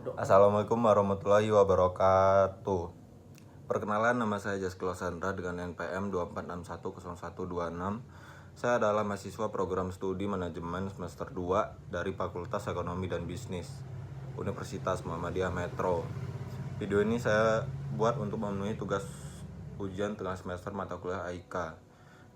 Assalamualaikum warahmatullahi wabarakatuh. Perkenalan, nama saya Jaskilo Sandra dengan NPM 24610126. Saya adalah mahasiswa program studi manajemen semester 2 dari Fakultas Ekonomi dan Bisnis Universitas Muhammadiyah Metro. Video ini saya buat untuk memenuhi tugas ujian tengah semester mata kuliah AIK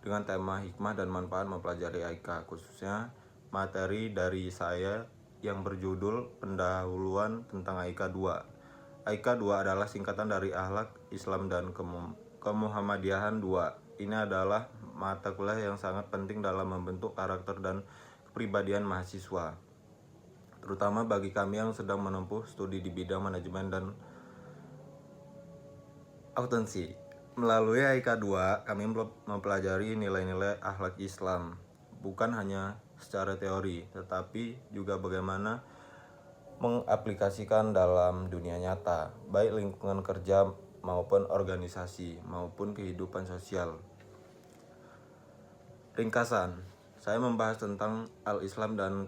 dengan tema hikmah dan manfaat mempelajari AIK, khususnya materi dari saya yang berjudul pendahuluan tentang AIK 2. AIK 2 adalah singkatan dari Akhlak, Islam, dan Kemuhammadiyahan 2. Ini adalah mata kuliah yang sangat penting dalam membentuk karakter dan kepribadian mahasiswa, terutama bagi kami yang sedang menempuh studi di bidang manajemen dan akuntansi. Melalui AIK 2, kami mempelajari nilai-nilai akhlak Islam, bukan hanya secara teori, tetapi juga bagaimana mengaplikasikan dalam dunia nyata, baik lingkungan kerja maupun organisasi, maupun kehidupan sosial. Ringkasan, saya membahas tentang Al-Islam dan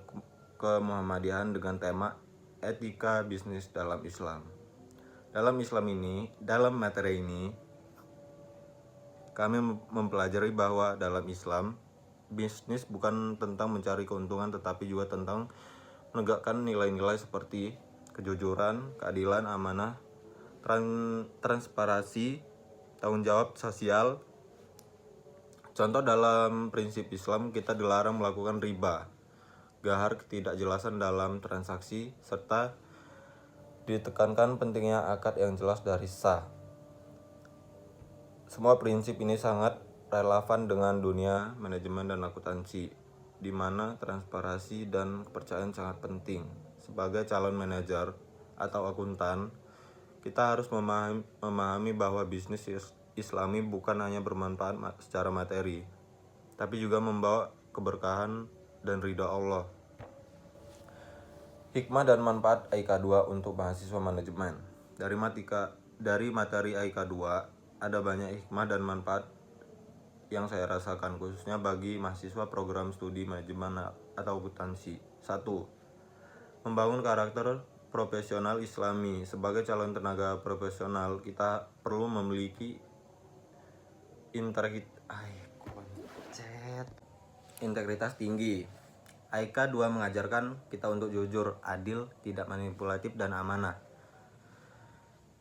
Kemuhammadiyahan dengan tema etika bisnis dalam Islam. Dalam materi ini, kami mempelajari bahwa dalam Islam, bisnis bukan tentang mencari keuntungan, tetapi juga tentang menegakkan nilai-nilai seperti kejujuran, keadilan, amanah, transparansi, tanggung jawab sosial. Contoh, dalam prinsip Islam kita dilarang melakukan riba, gahar, ketidakjelasan dalam transaksi, serta ditekankan pentingnya akad yang jelas dari sah. Semua prinsip ini sangat relevan dengan dunia manajemen dan akuntansi, di mana transparansi dan kepercayaan sangat penting. Sebagai calon manajer atau akuntan, kita harus memahami bahwa bisnis Islami bukan hanya bermanfaat secara materi, tapi juga membawa keberkahan dan ridha Allah. Hikmah dan manfaat AIK 2 untuk mahasiswa manajemen. Dari materi AIK 2 ada banyak hikmah dan manfaat yang saya rasakan, khususnya bagi mahasiswa program studi manajemen atau akuntansi. 1. Membangun karakter profesional Islami. Sebagai calon tenaga profesional, kita perlu memiliki integritas tinggi. AIK 2 mengajarkan kita untuk jujur, adil, tidak manipulatif, dan amanah.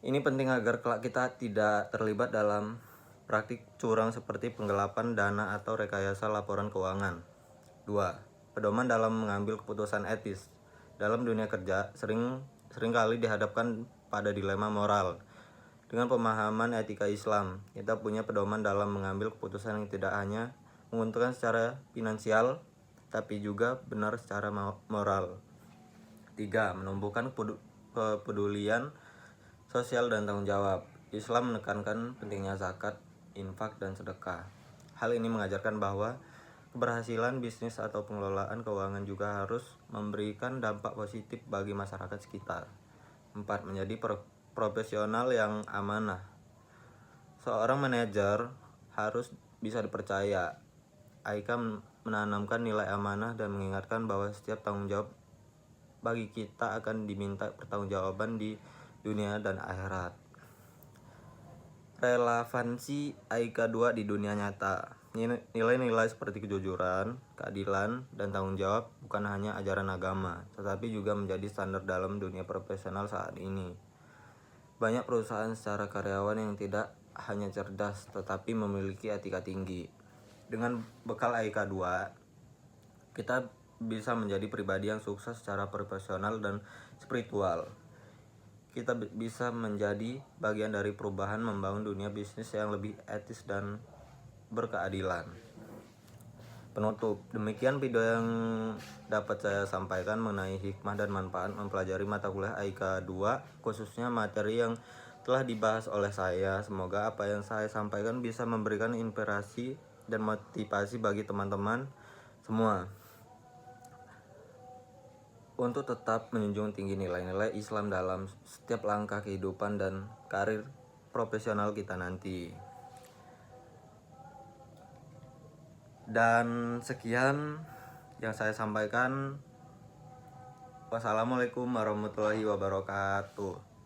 Ini penting agar kelak kita tidak terlibat dalam praktik curang seperti penggelapan dana atau rekayasa laporan keuangan. 2. Pedoman dalam mengambil keputusan etis. Dalam dunia kerja, seringkali dihadapkan pada dilema moral. Dengan pemahaman etika Islam, kita punya pedoman dalam mengambil keputusan yang tidak hanya menguntungkan secara finansial, tapi juga benar secara moral. 3. Menumbuhkan kepedulian sosial dan tanggung jawab. Islam menekankan pentingnya zakat, infak, dan sedekah. Hal ini mengajarkan bahwa keberhasilan bisnis atau pengelolaan keuangan juga harus memberikan dampak positif bagi masyarakat sekitar. 4. Menjadi profesional yang amanah. Seorang manajer harus bisa dipercaya. AIK menanamkan nilai amanah dan mengingatkan bahwa setiap tanggung jawab bagi kita akan diminta pertanggungjawaban di dunia dan akhirat. Relevansi AIK 2 di dunia nyata. Nilai-nilai seperti kejujuran, keadilan, dan tanggung jawab bukan hanya ajaran agama, tetapi juga menjadi standar dalam dunia profesional saat ini. Banyak perusahaan secara karyawan yang tidak hanya cerdas, tetapi memiliki etika tinggi. Dengan bekal AIK 2, kita bisa menjadi pribadi yang sukses secara profesional dan spiritual. Kita bisa menjadi bagian dari perubahan membangun dunia bisnis yang lebih etis dan berkeadilan. Penutup, demikian video yang dapat saya sampaikan mengenai hikmah dan manfaat mempelajari mata kuliah AIK 2, khususnya materi yang telah dibahas oleh saya. Semoga apa yang saya sampaikan bisa memberikan inspirasi dan motivasi bagi teman-teman semua untuk tetap menjunjung tinggi nilai-nilai Islam dalam setiap langkah kehidupan dan karir profesional kita nanti. Dan sekian yang saya sampaikan. Wassalamualaikum warahmatullahi wabarakatuh.